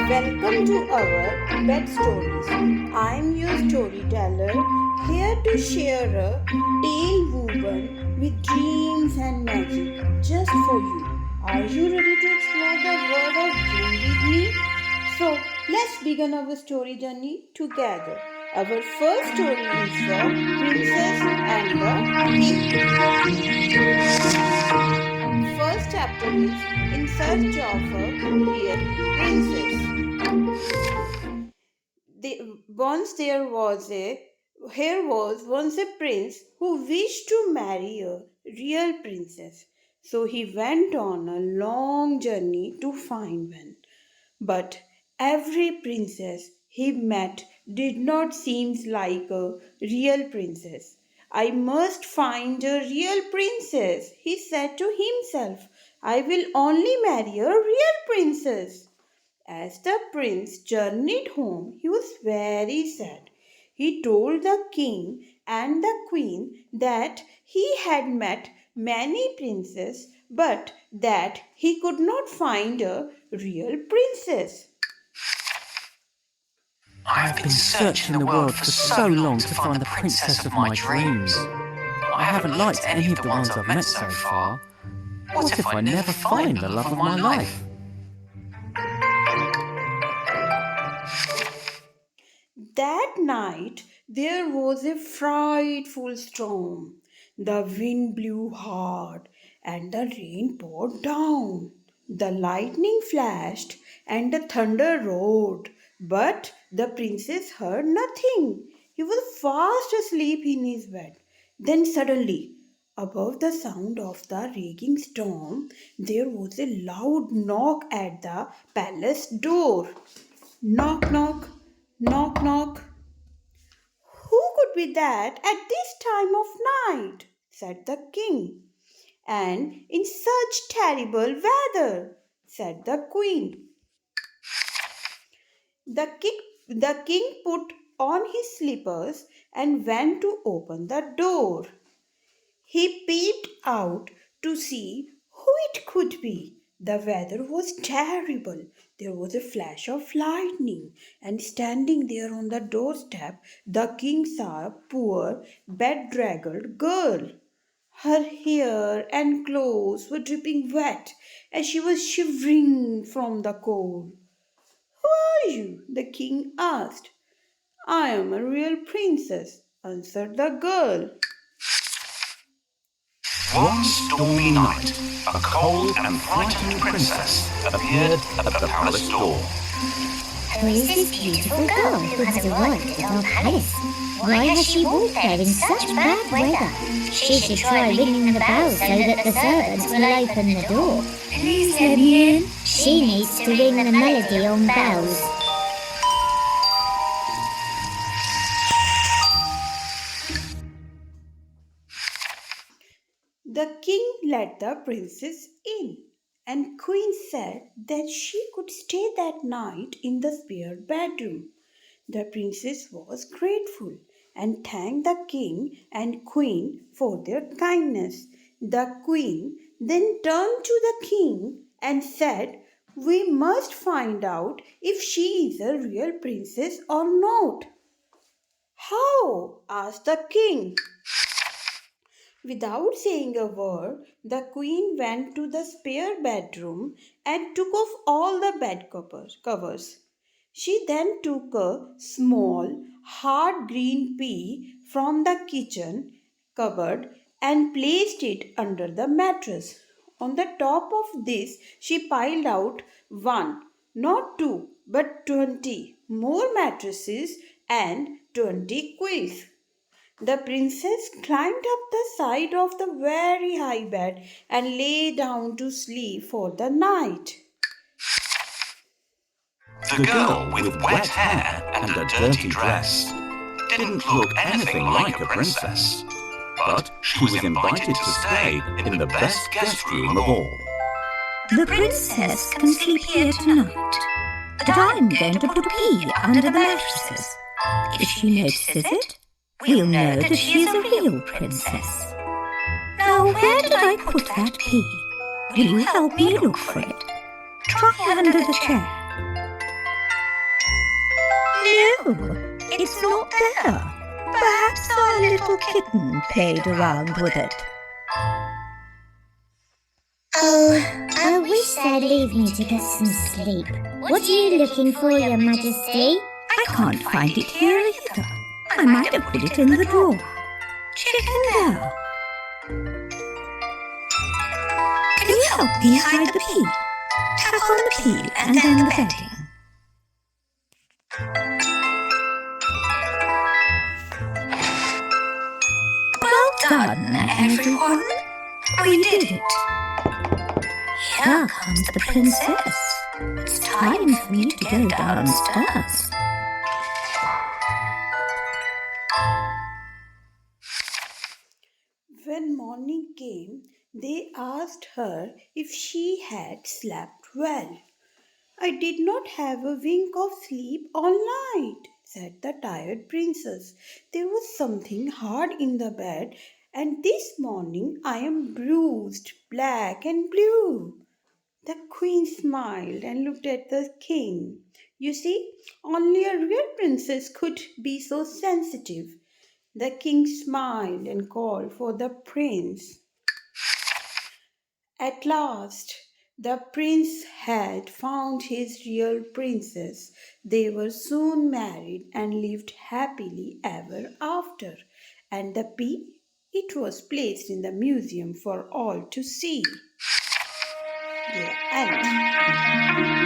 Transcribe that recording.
Welcome to our Bed Stories. I'm your storyteller, here to share a tale woven with dreams and magic just for you. Are you ready to explore the world of dream with me? So let's begin our story journey together. Our first story is The Princess and the King. First chapter is In Search of a Real Princess. Once here was once a prince who wished to marry a real princess. So he went on a long journey to find one. But every princess he met did not seem like a real princess. I must find a real princess, he said to himself. I will only marry a real princess. As the prince journeyed home, he was very sad. He told the king and the queen that he had met many princes, but that he could not find a real princess. I have been searching the world for so long to find the princess of my dreams. I haven't liked any of the ones I've met so far. What if I never find the love of my life? That night there was a frightful storm. The wind blew hard and the rain poured down. The lightning flashed and the thunder roared, but the princess heard nothing. He was fast asleep in his bed. Then suddenly, above the sound of the raging storm, there was a loud knock at the palace door. Knock, knock, knock, knock. Who could be that at this time of night? Said the king. And in such terrible weather, said the queen. The king put on his slippers and went to open the door. He peeped out to see who it could be. The weather was terrible. There was a flash of lightning, and standing there on the doorstep, the king saw a poor, bedraggled girl. Her hair and clothes were dripping wet, and she was shivering from the cold. Who are you? The king asked. I am a real princess, answered the girl. One stormy night, a cold and frightened princess appeared at the palace door. Who is this beautiful girl who has arrived at our palace? Why has she walked there in such bad weather? She should try ringing the bell so that the servants will open the door. Please let me in. She needs to ring the melody on bells. The king let the princess in, and queen said that she could stay that night in the spare bedroom. The princess was grateful and thanked the king and queen for their kindness. The queen then turned to the king and said, we must find out if she is a real princess or not. How? Asked the king. Without saying a word, the queen went to the spare bedroom and took off all the bed covers. She then took a small, hard green pea from the kitchen cupboard and placed it under the mattress. On the top of this, she piled out one, not two, but 20 more mattresses and 20 quills. The princess climbed up the side of the very high bed and lay down to sleep for the night. The girl with wet hair and a dirty dress didn't look anything like a princess, but she was invited to stay in the best guest room of all. The princess can sleep here tonight, but I'm going to put a pea under the mattresses. If she notices it, we'll know that she is a real princess. Now, where did I put that pea? Will you help me look for it? Try under the chair. No, it's not there. Perhaps our little kitten played around with it. Oh, I wish they'd leave me to get some sleep. What are you looking for, Your Majesty? I can't find it here either. I might have put it in the drawer. Check in there. Can you help me hide the pea? Tap on the pea and then the bedding. Well done, everyone. We did it. Here comes the princess. It's time for me to go downstairs. When morning came, they asked her if she had slept well. I did not have a wink of sleep all night, said the tired princess. There was something hard in the bed, and this morning I am bruised, black, and blue. The queen smiled and looked at the king. You see, only a real princess could be so sensitive. The king smiled and called for the prince. At last, the prince had found his real princess. They were soon married and lived happily ever after. And the pea, it was placed in the museum for all to see. The end.